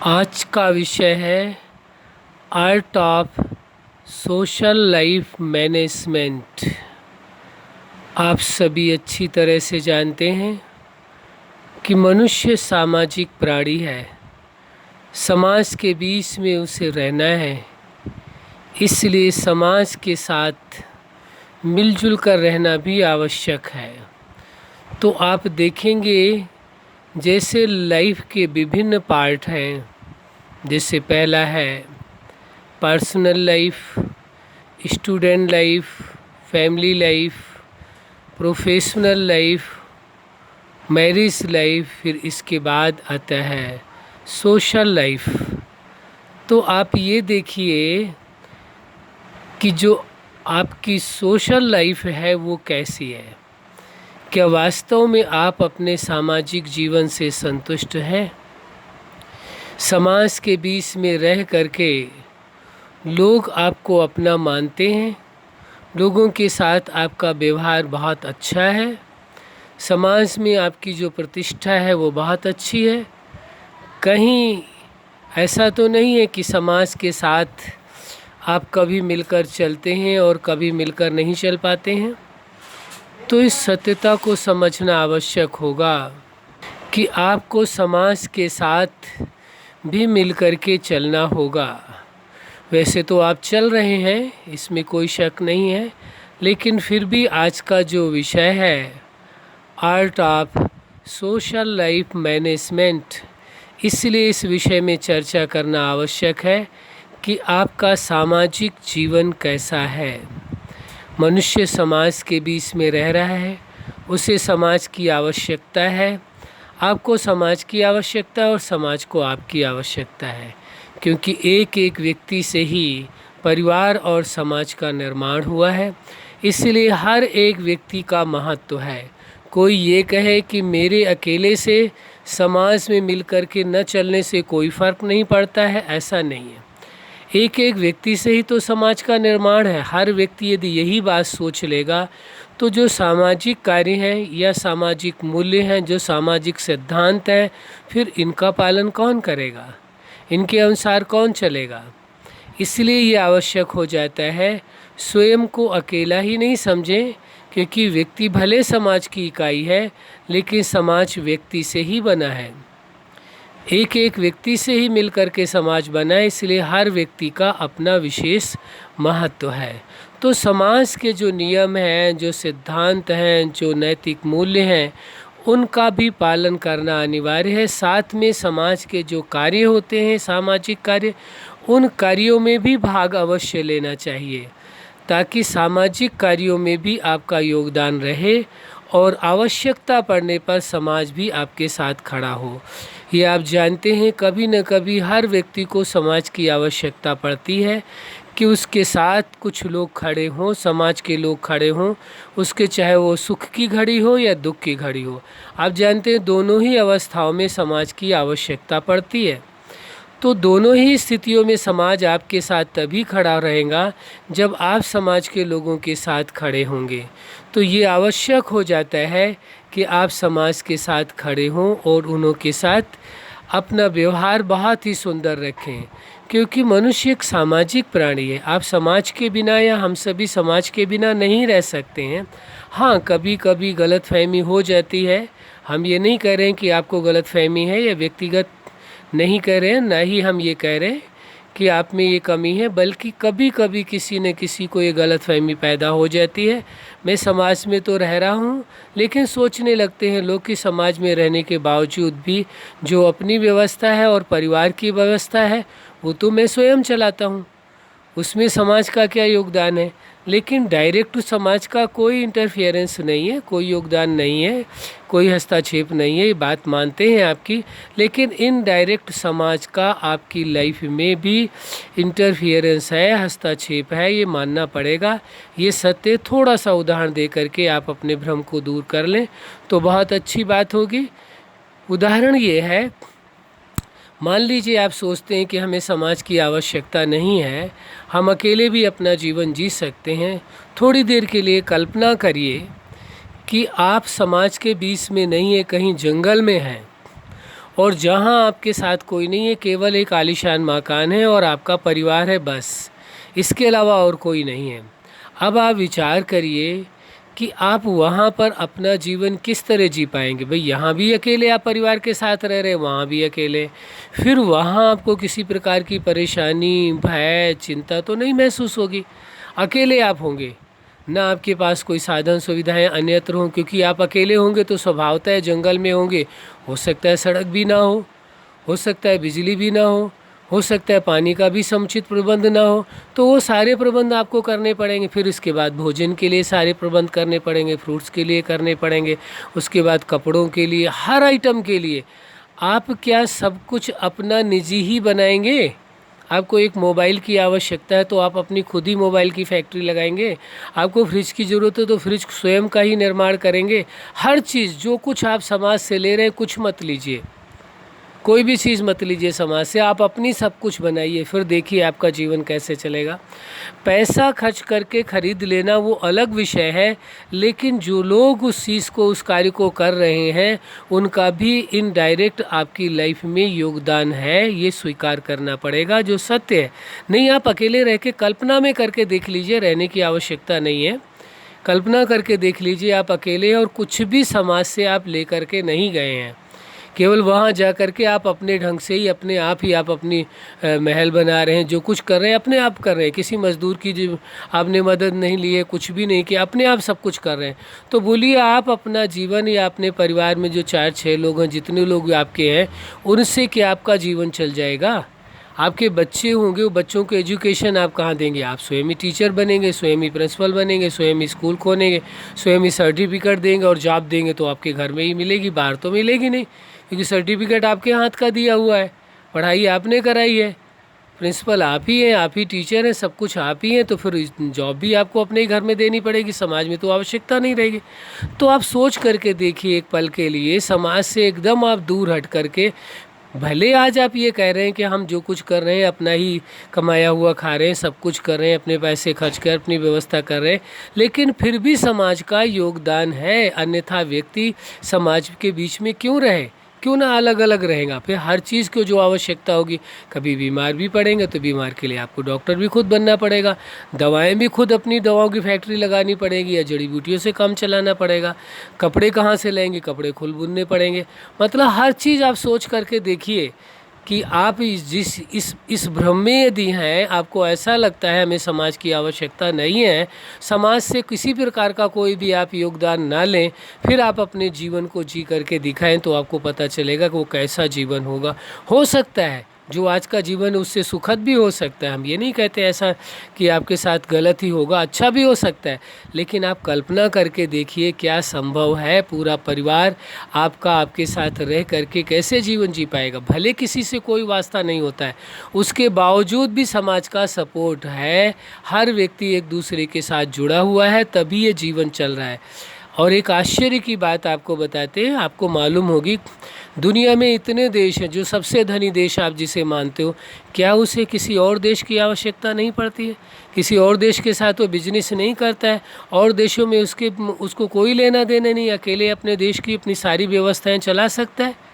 आज का विषय है art of social life management. आप सभी अच्छी तरह से जानते हैं कि मनुष्य सामाजिक प्राणी है। समाज के बीच में उसे रहना है, इसलिए समाज के साथ मिलजुल कर रहना भी आवश्यक है। तो आप देखेंगे जैसे लाइफ के विभिन्न पार्ट हैं, जैसे पहला है personal life, student life, family life, professional life, marriage life, फिर इसके बाद आता है सोशल लाइफ। तो आप ये देखिए कि जो आपकी सोशल लाइफ है वो कैसी है। क्या वास्तव में आप अपने सामाजिक जीवन से संतुष्ट हैं? समाज के बीच में रह करके लोग आपको अपना मानते हैं, लोगों के साथ आपका व्यवहार बहुत अच्छा है, समाज में आपकी जो प्रतिष्ठा है वो बहुत अच्छी है। कहीं ऐसा तो नहीं है कि समाज के साथ आप कभी मिलकर चलते हैं और कभी मिलकर नहीं चल पाते हैं। तो इस सत्यता को समझना आवश्यक होगा कि आपको समाज के साथ भी मिलकर के चलना होगा। वैसे तो आप चल रहे हैं, इसमें कोई शक नहीं है, लेकिन फिर भी आज का जो विषय है art of social life management, इसलिए इस विषय में चर्चा करना आवश्यक है कि आपका सामाजिक जीवन कैसा है। मनुष्य समाज के बीच में रह रहा है, उसे समाज की आवश्यकता है, आपको समाज की आवश्यकता है और समाज को आपकी आवश्यकता है, क्योंकि एक एक व्यक्ति से ही परिवार और समाज का निर्माण हुआ है। इसलिए हर एक व्यक्ति का महत्व है। कोई ये कहे कि मेरे अकेले से समाज में मिलकर के न चलने से कोई फ़र्क नहीं पड़ता है, ऐसा नहीं है। एक एक व्यक्ति से ही तो समाज का निर्माण है। हर व्यक्ति यदि यही बात सोच लेगा तो जो सामाजिक कार्य हैं या सामाजिक मूल्य हैं, जो सामाजिक सिद्धांत हैं, फिर इनका पालन कौन करेगा, इनके अनुसार कौन चलेगा। इसलिए ये आवश्यक हो जाता है स्वयं को अकेला ही नहीं समझें, क्योंकि व्यक्ति भले समाज की इकाई है लेकिन समाज व्यक्ति से ही बना है। एक एक व्यक्ति से ही मिलकर के समाज बना है, इसलिए हर व्यक्ति का अपना विशेष महत्व है। तो समाज के जो नियम हैं, जो सिद्धांत हैं, जो नैतिक मूल्य हैं, उनका भी पालन करना अनिवार्य है। साथ में समाज के जो कार्य होते हैं, सामाजिक कार्य, उन कार्यों में भी भाग अवश्य लेना चाहिए, ताकि सामाजिक कार्यों में भी आपका योगदान रहे और आवश्यकता पड़ने पर समाज भी आपके साथ खड़ा हो। ये आप जानते हैं, कभी न कभी हर व्यक्ति को समाज की आवश्यकता पड़ती है कि उसके साथ कुछ लोग खड़े हों, समाज के लोग खड़े हों, उसके चाहे वो सुख की घड़ी हो या दुख की घड़ी हो। आप जानते हैं दोनों ही अवस्थाओं में समाज की आवश्यकता पड़ती है। तो दोनों ही स्थितियों में समाज आपके साथ तभी खड़ा रहेगा जब आप समाज के लोगों के साथ खड़े होंगे। तो ये आवश्यक हो जाता है कि आप समाज के साथ खड़े हों और उन्हों के साथ अपना व्यवहार बहुत ही सुंदर रखें, क्योंकि मनुष्य एक सामाजिक प्राणी है। आप समाज के बिना या हम सभी समाज के बिना नहीं रह सकते हैं। हाँ, कभी कभी गलतफहमी हो जाती है। हम ये नहीं कह रहे हैं कि आपको गलतफहमी है या व्यक्तिगत नहीं कह रहे हैं, ना ही हम ये कह रहे हैं कि आप में ये कमी है, बल्कि कभी कभी किसी न किसी को ये गलतफहमी पैदा हो जाती है। मैं समाज में तो रह रहा हूँ, लेकिन सोचने लगते हैं लोग कि समाज में रहने के बावजूद भी जो अपनी व्यवस्था है और परिवार की व्यवस्था है वो तो मैं स्वयं चलाता हूँ, उसमें समाज का क्या योगदान है। लेकिन डायरेक्ट समाज का कोई इंटरफियरेंस नहीं है, कोई योगदान नहीं है, कोई हस्तक्षेप नहीं है, ये बात मानते हैं आपकी। लेकिन इनडायरेक्ट समाज का आपकी लाइफ में भी इंटरफियरेंस है, हस्तक्षेप है, ये मानना पड़ेगा। ये सत्य थोड़ा सा उदाहरण दे करके आप अपने भ्रम को दूर कर लें तो बहुत अच्छी बात होगी। उदाहरण ये है, मान लीजिए आप सोचते हैं कि हमें समाज की आवश्यकता नहीं है, हम अकेले भी अपना जीवन जी सकते हैं। थोड़ी देर के लिए कल्पना करिए कि आप समाज के बीच में नहीं है, कहीं जंगल में हैं और जहाँ आपके साथ कोई नहीं है, केवल एक आलीशान मकान है और आपका परिवार है, बस इसके अलावा और कोई नहीं है। अब आप विचार करिए कि आप वहाँ पर अपना जीवन किस तरह जी पाएंगे। भाई यहाँ भी अकेले आप परिवार के साथ रह रहे, वहाँ भी अकेले, फिर वहाँ आपको किसी प्रकार की परेशानी, भय, चिंता तो नहीं महसूस होगी। अकेले आप होंगे, ना आपके पास कोई साधन सुविधाएं अन्यत्र हों, क्योंकि आप अकेले होंगे तो स्वभावतः जंगल में होंगे, हो सकता है सड़क भी ना हो सकता है बिजली भी ना हो सकता है पानी का भी समुचित प्रबंध ना हो, तो वो सारे प्रबंध आपको करने पड़ेंगे। फिर उसके बाद भोजन के लिए सारे प्रबंध करने पड़ेंगे, फ्रूट्स के लिए करने पड़ेंगे, उसके बाद कपड़ों के लिए, हर आइटम के लिए। आप क्या सब कुछ अपना निजी ही बनाएंगे? आपको एक मोबाइल की आवश्यकता है तो आप अपनी खुद ही मोबाइल की फैक्ट्री लगाएंगे। आपको फ्रिज की ज़रूरत है तो फ्रिज स्वयं का ही निर्माण करेंगे। हर चीज़ जो कुछ आप समाज से ले रहे हैं, कुछ मत लीजिए, कोई भी चीज़ मत लीजिए समाज से, आप अपनी सब कुछ बनाइए, फिर देखिए आपका जीवन कैसे चलेगा। पैसा खर्च करके खरीद लेना वो अलग विषय है, लेकिन जो लोग उस चीज़ को, उस कार्य को कर रहे हैं, उनका भी इनडायरेक्ट आपकी लाइफ में योगदान है, ये स्वीकार करना पड़ेगा, जो सत्य है। नहीं, आप अकेले रह के कल्पना में करके देख लीजिए, रहने की आवश्यकता नहीं है। कल्पना करके देख लीजिए आप अकेले हैं और कुछ भी समाज से आप ले कर के नहीं गए हैं। केवल वहाँ जा कर के आप अपने ढंग से ही अपने आप ही आप अपनी महल बना रहे हैं, जो कुछ कर रहे हैं अपने आप कर रहे हैं, किसी मजदूर की जो आपने मदद नहीं ली है, कुछ भी नहीं किया, अपने आप सब कुछ कर रहे हैं। तो बोलिए आप अपना जीवन या अपने परिवार में जो 4-6 लोग हैं, जितने लोग आपके हैं, उनसे क्या आपका जीवन चल जाएगा? आपके बच्चे होंगे, वो बच्चों को एजुकेशन आप कहाँ देंगे? आप स्वयं ही टीचर बनेंगे, स्वयं ही प्रिंसिपल बनेंगे, स्वयं ही स्कूल खोलेंगे, स्वयं ही सर्टिफिकेट देंगे, और जॉब देंगे तो आपके घर में ही मिलेगी, बाहर तो मिलेगी नहीं, क्योंकि सर्टिफिकेट आपके हाथ का दिया हुआ है, पढ़ाई आपने कराई है, प्रिंसिपल आप ही हैं, आप ही टीचर हैं, सब कुछ आप ही हैं, तो फिर जॉब भी आपको अपने ही घर में देनी पड़ेगी, समाज में तो आवश्यकता नहीं रहेगी। तो आप सोच करके देखिए एक पल के लिए, समाज से एकदम आप दूर हट करके, भले आज आप ये कह रहे हैं कि हम जो कुछ कर रहे हैं अपना ही कमाया हुआ खा रहे हैं, सब कुछ कर रहे हैं, अपने पैसे खर्च कर अपनी व्यवस्था कर रहे हैं, लेकिन फिर भी समाज का योगदान है, अन्यथा व्यक्ति समाज के बीच में क्यों रहे, क्यों ना अलग अलग रहेगा। फिर हर चीज़ को जो आवश्यकता होगी, कभी बीमार भी पड़ेंगे तो बीमार के लिए आपको डॉक्टर भी खुद बनना पड़ेगा, दवाएं भी खुद अपनी दवाओं की फैक्ट्री लगानी पड़ेगी या जड़ी बूटियों से काम चलाना पड़ेगा, कपड़े कहाँ से लेंगे, कपड़े खुद बुनने पड़ेंगे। मतलब हर चीज़ आप सोच करके देखिए कि आप इस भ्रम में यदि हैं, आपको ऐसा लगता है हमें समाज की आवश्यकता नहीं है, समाज से किसी प्रकार का कोई भी आप योगदान ना लें, फिर आप अपने जीवन को जी करके दिखाएं, तो आपको पता चलेगा कि वो कैसा जीवन होगा। हो सकता है जो आज का जीवन है उससे सुखद भी हो सकता है, हम ये नहीं कहते ऐसा कि आपके साथ गलत ही होगा, अच्छा भी हो सकता है, लेकिन आप कल्पना करके देखिए क्या संभव है, पूरा परिवार आपका आपके साथ रह करके कैसे जीवन जी पाएगा। भले किसी से कोई वास्ता नहीं होता है, उसके बावजूद भी समाज का सपोर्ट है, हर व्यक्ति एक दूसरे के साथ जुड़ा हुआ है, तभी ये जीवन चल रहा है। और एक आश्चर्य की बात आपको बताते हैं, आपको मालूम होगी दुनिया में इतने देश हैं, जो सबसे धनी देश आप जिसे मानते हो, क्या उसे किसी और देश की आवश्यकता नहीं पड़ती है? किसी और देश के साथ वो बिजनेस नहीं करता है, और देशों में उसको कोई लेना देना नहीं, अकेले अपने देश की अपनी सारी व्यवस्थाएं चला सकता है।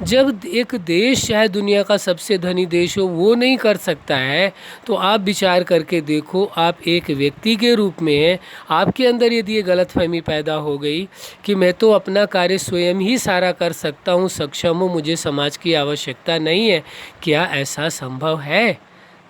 जब एक देश चाहे दुनिया का सबसे धनी देश हो, वो नहीं कर सकता है, तो आप विचार करके देखो, आप एक व्यक्ति के रूप में हैं, आपके अंदर यदि ये गलतफहमी पैदा हो गई कि मैं तो अपना कार्य स्वयं ही सारा कर सकता हूँ, सक्षम हूँ, मुझे समाज की आवश्यकता नहीं है, क्या ऐसा संभव है?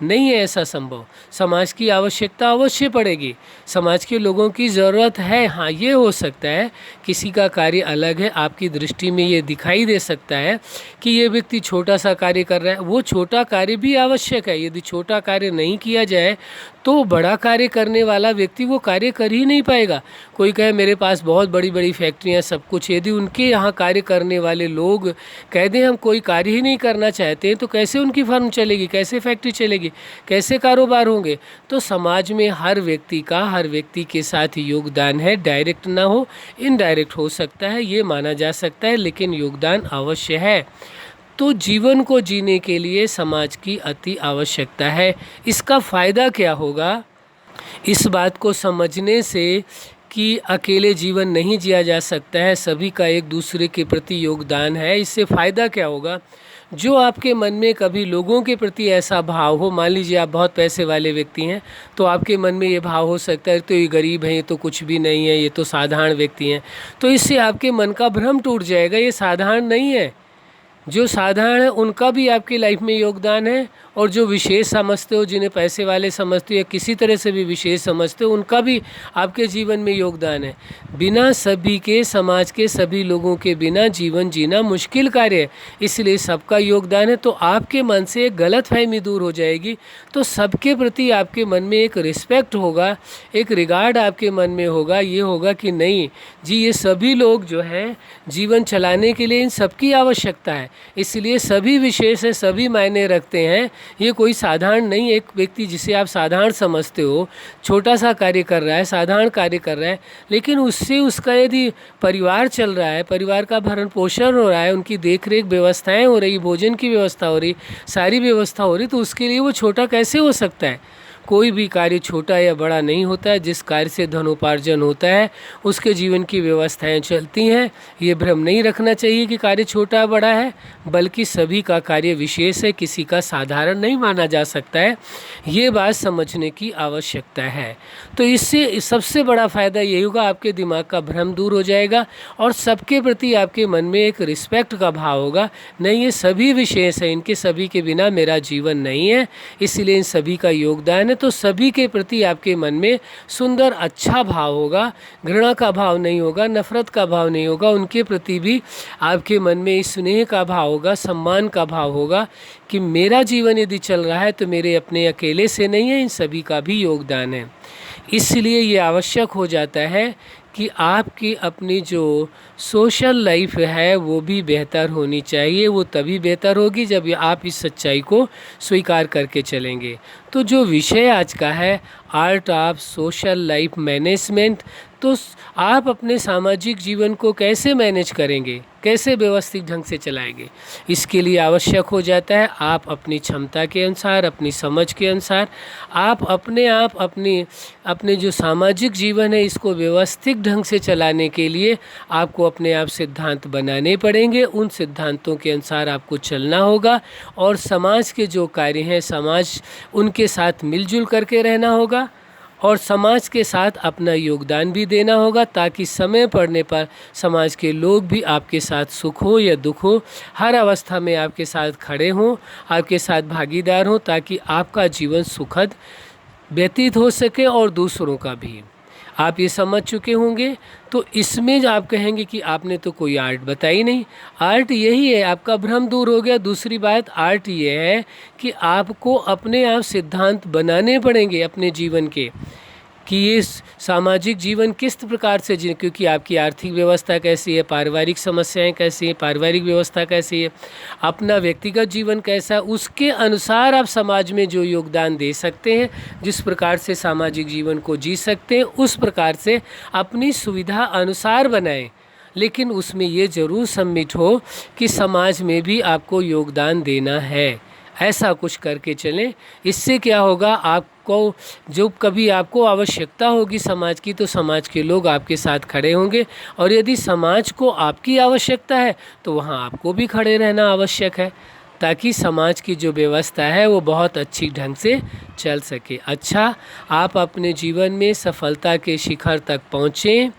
नहीं है ऐसा संभव। समाज की आवश्यकता अवश्य पड़ेगी, समाज के लोगों की ज़रूरत है। हाँ, ये हो सकता है किसी का कार्य अलग है, आपकी दृष्टि में ये दिखाई दे सकता है कि ये व्यक्ति छोटा सा कार्य कर रहा है, वो छोटा कार्य भी आवश्यक है। यदि छोटा कार्य नहीं किया जाए तो बड़ा कार्य करने वाला व्यक्ति वो कार्य कर ही नहीं पाएगा। कोई कहे मेरे पास बहुत बड़ी बड़ी फैक्ट्रियाँ सब कुछ, यदि उनके यहाँ कार्य करने वाले लोग कह दें हम कोई कार्य ही नहीं करना चाहते हैं, तो कैसे उनकी फर्म चलेगी, कैसे फैक्ट्री चलेगी, कैसे कारोबार होंगे? तो समाज में हर व्यक्ति के साथ योगदान है, डायरेक्ट ना हो, इनडायरेक्ट हो सकता है, ये माना जा सकता है, लेकिन योगदान अवश्य है। तो जीवन को जीने के लिए समाज की अति आवश्यकता है। इसका फ़ायदा क्या होगा? इस बात को समझने से कि अकेले जीवन नहीं जिया जा सकता है, सभी का एक दूसरे के प्रति योगदान है। इससे फ़ायदा क्या होगा? जो आपके मन में कभी लोगों के प्रति ऐसा भाव हो, मान लीजिए आप बहुत पैसे वाले व्यक्ति हैं, तो आपके मन में ये भाव हो सकता है तो ये गरीब हैं, ये तो कुछ भी नहीं है, ये तो साधारण व्यक्ति हैं। तो इससे आपके मन का भ्रम टूट जाएगा, ये साधारण नहीं है। जो साधारण है उनका भी आपकी लाइफ में योगदान है, और जो विशेष समझते हो, जिन्हें पैसे वाले समझते हो या किसी तरह से भी विशेष समझते हो, उनका भी आपके जीवन में योगदान है। बिना सभी के, समाज के सभी लोगों के बिना जीवन जीना मुश्किल कार्य है, इसलिए सबका योगदान है। तो आपके मन से एक गलतफहमी दूर हो जाएगी, तो सबके प्रति आपके मन में एक रिस्पेक्ट होगा, एक रिगार्ड आपके मन में होगा। ये होगा कि नहीं जी, ये सभी लोग जो हैं जीवन चलाने के लिए इन सबकी आवश्यकता है, इसलिए सभी विशेष है, सभी मायने रखते हैं। ये कोई साधारण नहीं, एक व्यक्ति जिसे आप साधारण समझते हो, छोटा सा कार्य कर रहा है, साधारण कार्य कर रहा है, लेकिन उससे उसका यदि परिवार चल रहा है, परिवार का भरण पोषण हो रहा है, उनकी देख रेख व्यवस्थाएँ हो रही, भोजन की व्यवस्था हो रही, सारी व्यवस्था हो रही, तो उसके लिए वो छोटा कैसे हो सकता है? कोई भी कार्य छोटा या बड़ा नहीं होता है। जिस कार्य से धनोपार्जन होता है उसके जीवन की व्यवस्थाएं चलती हैं। ये भ्रम नहीं रखना चाहिए कि कार्य छोटा बड़ा है, बल्कि सभी का कार्य विशेष है, किसी का साधारण नहीं माना जा सकता है। ये बात समझने की आवश्यकता है। तो इससे सबसे बड़ा फ़ायदा यही होगा, आपके दिमाग का भ्रम दूर हो जाएगा और सबके प्रति आपके मन में एक रिस्पेक्ट का भाव होगा। नहीं, ये सभी विशेष है, इनके सभी के बिना मेरा जीवन नहीं है, इसलिए इन सभी का योगदान है। तो सभी के प्रति आपके मन में सुंदर अच्छा भाव होगा, घृणा का भाव नहीं होगा, नफरत का भाव नहीं होगा। उनके प्रति भी आपके मन में स्नेह का भाव होगा, सम्मान का भाव होगा कि मेरा जीवन यदि चल रहा है तो मेरे अपने अकेले से नहीं है, इन सभी का भी योगदान है। इसलिए ये आवश्यक हो जाता है कि आपकी अपनी जो सोशल लाइफ है वो भी बेहतर होनी चाहिए। वो तभी बेहतर होगी जब आप इस सच्चाई को स्वीकार करके चलेंगे। तो जो विषय आज का है, art of social life management, तो आप अपने सामाजिक जीवन को कैसे मैनेज करेंगे, कैसे व्यवस्थित ढंग से चलाएंगे, इसके लिए आवश्यक हो जाता है आप अपनी क्षमता के अनुसार, अपनी समझ के अनुसार, आप अपने जो सामाजिक जीवन है इसको व्यवस्थित ढंग से चलाने के लिए आपको अपने आप सिद्धांत बनाने पड़ेंगे। उन सिद्धांतों के अनुसार आपको चलना होगा और समाज के जो कार्य हैं, समाज उनके साथ मिलजुल करके रहना होगा और समाज के साथ अपना योगदान भी देना होगा, ताकि समय पड़ने पर समाज के लोग भी आपके साथ सुख हो या दुख हो, हर अवस्था में आपके साथ खड़े हों, आपके साथ भागीदार हों, ताकि आपका जीवन सुखद व्यतीत हो सके और दूसरों का भी। आप ये समझ चुके होंगे। तो इसमें जो आप कहेंगे कि आपने तो कोई आर्ट बताई नहीं, आर्ट यही है, आपका भ्रम दूर हो गया। दूसरी बात आर्ट ये है कि आपको अपने आप सिद्धांत बनाने पड़ेंगे अपने जीवन के, कि ये सामाजिक जीवन किस प्रकार से जिए, क्योंकि आपकी आर्थिक व्यवस्था कैसी है, पारिवारिक समस्याएं कैसी है, पारिवारिक व्यवस्था कैसी है, अपना व्यक्तिगत जीवन कैसा है, उसके अनुसार आप समाज में जो योगदान दे सकते हैं, जिस प्रकार से सामाजिक जीवन को जी सकते हैं, उस प्रकार से अपनी सुविधा अनुसार बनाएं। लेकिन उसमें ये ज़रूर सम्मिलित हो कि समाज में भी आपको योगदान देना है, ऐसा कुछ करके चलें। इससे क्या होगा, आपको जो कभी आपको आवश्यकता होगी समाज की, तो समाज के लोग आपके साथ खड़े होंगे, और यदि समाज को आपकी आवश्यकता है तो वहाँ आपको भी खड़े रहना आवश्यक है, ताकि समाज की जो व्यवस्था है वो बहुत अच्छी ढंग से चल सके। अच्छा, आप अपने जीवन में सफलता के शिखर तक पहुँचें।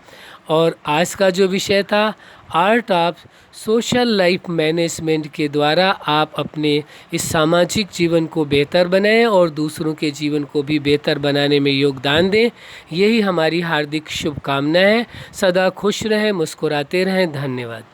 और आज का जो विषय था, art of social life management के द्वारा आप अपने इस सामाजिक जीवन को बेहतर बनाएं और दूसरों के जीवन को भी बेहतर बनाने में योगदान दें। यही हमारी हार्दिक शुभकामना है। सदा खुश रहें, मुस्कुराते रहें। धन्यवाद।